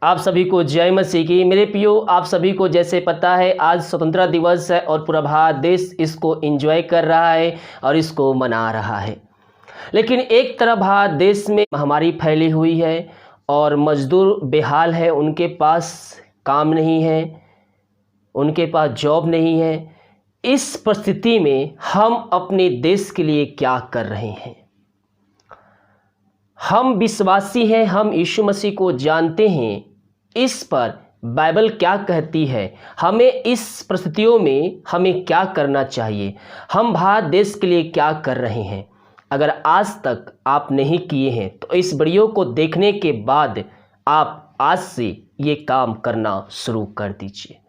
आप सभी को जय मसीह की। मेरे प्रियो, आप सभी को जैसे पता है आज स्वतंत्रता दिवस है और पूरा भारत देश इसको एंजॉय कर रहा है और इसको मना रहा है। लेकिन एक तरफ भारत देश में महामारी फैली हुई है और मजदूर बेहाल है, उनके पास काम नहीं है, उनके पास जॉब नहीं है। इस परिस्थिति में हम अपने देश के लिए क्या कर रहे हैं? हम विश्वासी हैं, हम यीशु मसीह को जानते हैं। इस पर बाइबल क्या कहती है, हमें इस परिस्थितियों में हमें क्या करना चाहिए, हम भारत देश के लिए क्या कर रहे हैं। अगर आज तक आप नहीं किए हैं तो इस वीडियो को देखने के बाद आप आज से ये काम करना शुरू कर दीजिए।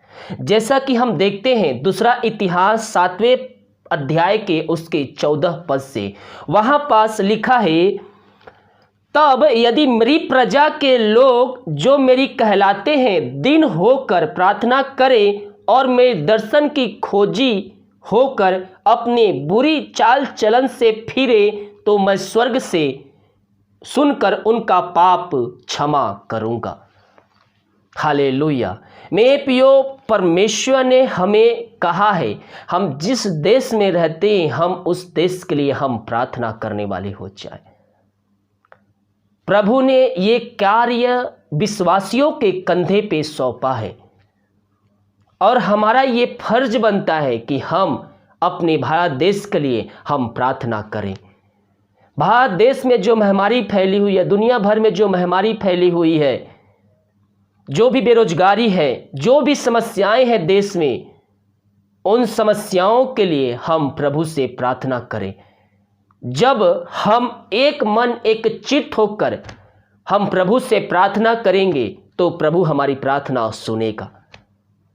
जैसा कि हम देखते हैं दूसरा इतिहास 7वें अध्याय के उसके 14 पद से, वहाँ पास लिखा है, तब यदि मेरी प्रजा के लोग जो मेरी कहलाते हैं दिन होकर प्रार्थना करें और मेरे दर्शन की खोजी होकर अपने बुरी चाल चलन से फिरे तो मैं स्वर्ग से सुनकर उनका पाप क्षमा करूंगा। हालेलुया। मेरे प्रियो, परमेश्वर ने हमें कहा है हम जिस देश में रहते हैं हम उस देश के लिए हम प्रार्थना करने वाले हो जाए। प्रभु ने ये कार्य विश्वासियों के कंधे पे सौंपा है और हमारा ये फर्ज बनता है कि हम अपने भारत देश के लिए हम प्रार्थना करें। भारत देश में जो महामारी फैली हुई है, दुनिया भर में जो महामारी फैली हुई है, जो भी बेरोजगारी है, जो भी समस्याएं हैं देश में, उन समस्याओं के लिए हम प्रभु से प्रार्थना करें। जब हम एक मन एक चित्त होकर हम प्रभु से प्रार्थना करेंगे तो प्रभु हमारी प्रार्थना सुनेगा।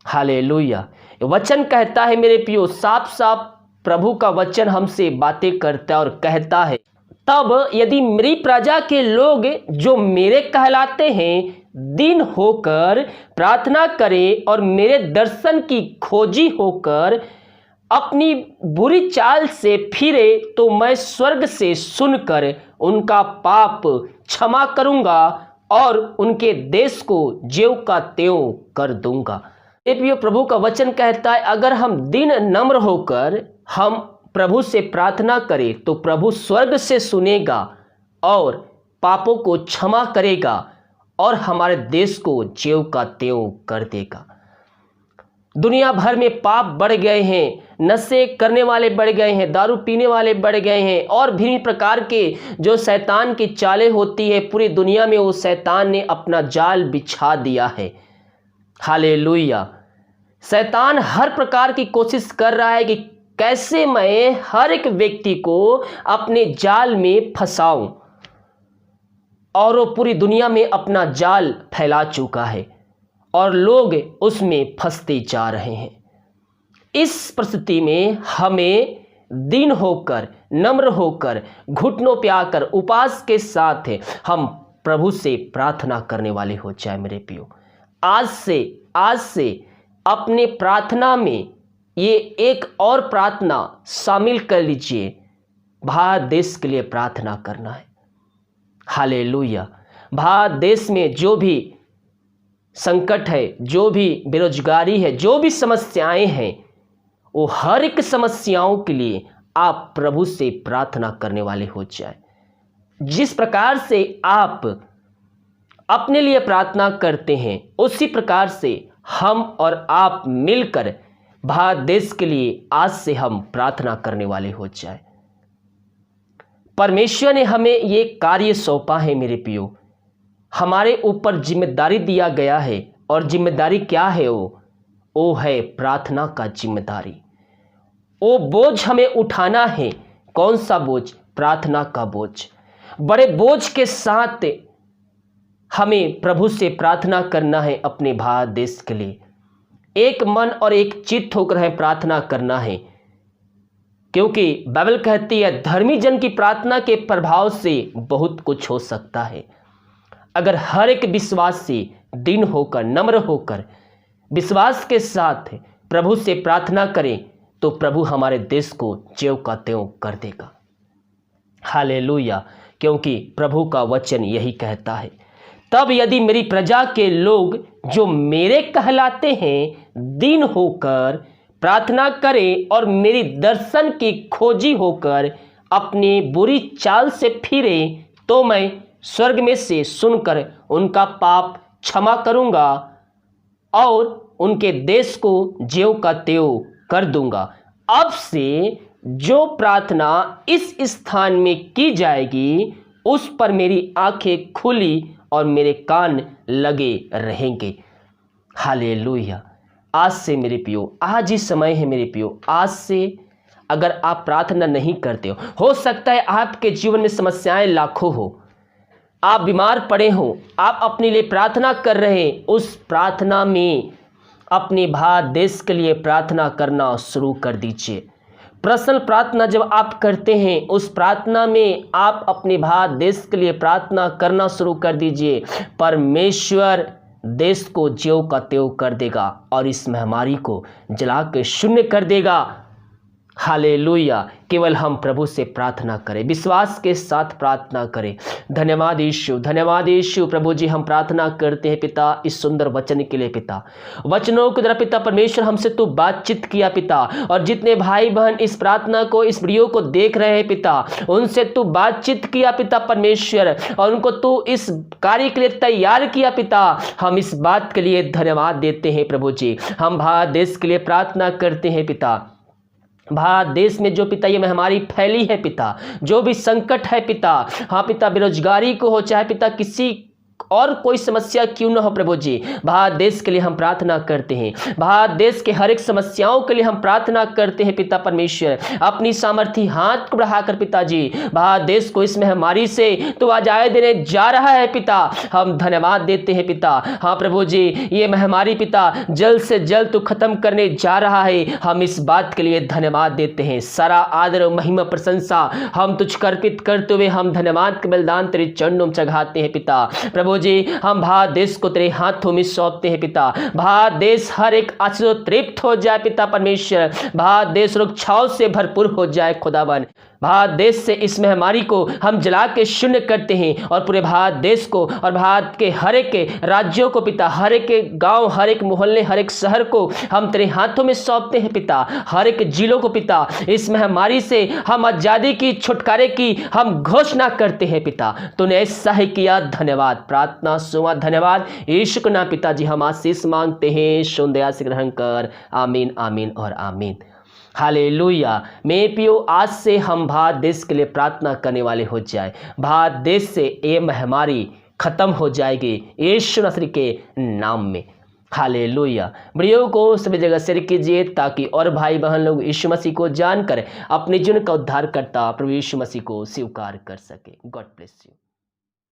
हालेलुया। वचन कहता है मेरे प्रियो, साफ साफ प्रभु का वचन हमसे बातें करता है और कहता है, तब यदि मेरी प्रजा के लोग जो मेरे कहलाते हैं दिन होकर प्रार्थना करें और मेरे दर्शन की खोजी होकर अपनी बुरी चाल से फिरे तो मैं स्वर्ग से सुनकर उनका पाप क्षमा करूंगा और उनके देश को ज्यों का त्यों कर दूंगा। प्रभु का वचन कहता है, अगर हम दिन नम्र होकर हम प्रभु से प्रार्थना करें तो प्रभु स्वर्ग से सुनेगा और पापों को क्षमा करेगा और हमारे देश को ज्यों का त्यों कर देगा। दुनिया भर में पाप बढ़ गए हैं, नशे करने वाले बढ़ गए हैं, दारू पीने वाले बढ़ गए हैं और भिन्न प्रकार के जो शैतान की चालें होती है पूरी दुनिया में वो शैतान ने अपना जाल बिछा दिया है। हालेलुया। शैतान हर प्रकार की कोशिश कर रहा है कि कैसे मैं हर एक व्यक्ति को अपने जाल में फंसाऊं, और वो पूरी दुनिया में अपना जाल फैला चुका है और लोग उसमें फंसते जा रहे हैं। इस परिस्थिति में हमें दिन होकर नम्र होकर घुटनों पे आकर उपवास के साथ हम प्रभु से प्रार्थना करने वाले हो जाए। मेरे प्रियो, आज से अपने प्रार्थना में ये एक और प्रार्थना शामिल कर लीजिए। भारत देश के लिए प्रार्थना करना है। हालेलुया। भारत देश में जो भी संकट है, जो भी बेरोजगारी है, जो भी समस्याएं हैं, वो हर एक समस्याओं के लिए आप प्रभु से प्रार्थना करने वाले हो जाए। जिस प्रकार से आप अपने लिए प्रार्थना करते हैं उसी प्रकार से हम और आप मिलकर भारत देश के लिए आज से हम प्रार्थना करने वाले हो जाए। परमेश्वर ने हमें ये कार्य सौंपा है मेरे प्रियो, हमारे ऊपर जिम्मेदारी दिया गया है और जिम्मेदारी क्या है? वो है प्रार्थना का जिम्मेदारी। वो बोझ हमें उठाना है। कौन सा बोझ? प्रार्थना का बोझ। बड़े बोझ के साथ हमें प्रभु से प्रार्थना करना है अपने भारत देश के लिए। एक मन और एक चित्त होकर हमें प्रार्थना करना है, क्योंकि बाइबल कहती है धर्मी जन की प्रार्थना के प्रभाव से बहुत कुछ हो सकता है। अगर हर एक विश्वासी दिन होकर नम्र होकर विश्वास के साथ प्रभु से प्रार्थना करें तो प्रभु हमारे देश को ज्यों का त्यों कर देगा। हालेलुया। क्योंकि प्रभु का वचन यही कहता है, तब यदि मेरी प्रजा के लोग जो मेरे कहलाते हैं दीन होकर प्रार्थना करें और मेरी दर्शन की खोजी होकर अपनी बुरी चाल से फिरें, तो मैं स्वर्ग में से सुनकर उनका पाप क्षमा करूंगा और उनके देश को ज्यों का त्यों कर दूंगा। अब से जो प्रार्थना इस स्थान में की जाएगी उस पर मेरी आंखें खुली और मेरे कान लगे रहेंगे। हालेलुया। आज से मेरे प्रियो, आज ही समय है मेरे प्रियो, आज से अगर आप प्रार्थना नहीं करते हो सकता है आपके जीवन में समस्याएं लाखों हो, आप बीमार पड़े हो, आप अपने लिए प्रार्थना कर रहे हैं, उस प्रार्थना में अपने भारत देश के लिए प्रार्थना करना शुरू कर दीजिए। पर्सनल प्रार्थना जब आप करते हैं उस प्रार्थना में आप अपने भारत देश के लिए प्रार्थना करना शुरू कर दीजिए। परमेश्वर देश को ज्यों का त्यों कर देगा और इस महामारी को जला के शून्य कर देगा। हालेलुया। केवल हम प्रभु से प्रार्थना करें, विश्वास के साथ प्रार्थना करें। धन्यवाद यीशु, धन्यवाद यीशु। प्रभु जी हम प्रार्थना करते हैं पिता इस सुंदर वचन के लिए पिता, वचनों के द्वारा पिता परमेश्वर हमसे तू बातचीत किया पिता, और जितने भाई बहन इस प्रार्थना को इस वीडियो को देख रहे हैं पिता उनसे तू बातचीत किया पिता परमेश्वर, और उनको तू इस कार्य के लिए तैयार किया पिता। हम इस बात के लिए धन्यवाद देते हैं प्रभु जी। हम भारत देश के लिए प्रार्थना करते हैं पिता, भारत देश में जो पिता ये महामारी फैली है पिता, जो भी संकट है पिता, हाँ पिता बेरोजगारी को हो चाहे पिता किसी और कोई समस्या क्यों न हो प्रभु जी, भारत देश के लिए हम प्रार्थना करते हैं। भारत देश के हर एक समस्याओं के लिए हम प्रार्थना करते हैं पिता परमेश्वर। अपनी सामर्थी हाथ को बढ़ाकर पिता जी भारत देश को इस महामारी से तो आजादी देने जा रहा है पिता। हम धन्यवाद देते हैं पिता। हाँ प्रभु जी ये महामारी पिता जल्द से जल्द तो खत्म करने जा रहा है, हम इस बात के लिए धन्यवाद देते हैं। सारा आदर महिमा प्रशंसा हम तुझ अर्पित करते हुए हम धन्यवाद के बलिदान तेरे चरणों में चढ़ाते हैं पिता। प्रभु जी हम भारत देश को तेरे हाथों में सौंपते हैं पिता। भारत देश हर एक आशीष तृप्त हो जाए पिता परमेश्वर, भारत देश रक्षाओं से भरपूर हो जाए खुदावन। भारत देश से इस महामारी को हम जला के शून्य करते हैं और पूरे भारत देश को और भारत के हर एक राज्यों को पिता, हर एक गांव, हर एक मोहल्ले, हर एक शहर को हम तेरे हाथों में सौंपते हैं पिता। हर एक जिलों को पिता इस महामारी से हम आजादी की, छुटकारे की हम घोषणा करते हैं पिता। तूने ऐसा ही किया, धन्यवाद। प्रार्थना सुना, धन्यवाद यीशु के नाम पिताजी हम आशीष मांगते हैं, सुन दया से ग्रहण कर। आमीन आमीन और आमीन। हालेलुया। मेरे प्रियो आज से हम भारत देश के लिए प्रार्थना करने वाले हो जाए। भारत देश से ये महामारी खत्म हो जाएगी यीशु मसीह के नाम में। हालेलुया। वीडियो को सभी जगह शेयर कीजिए ताकि और भाई बहन लोग यीशु मसीह को जानकर अपने जीवन का उद्धार करता प्रभु यीशु मसीह को स्वीकार कर सके। God bless you.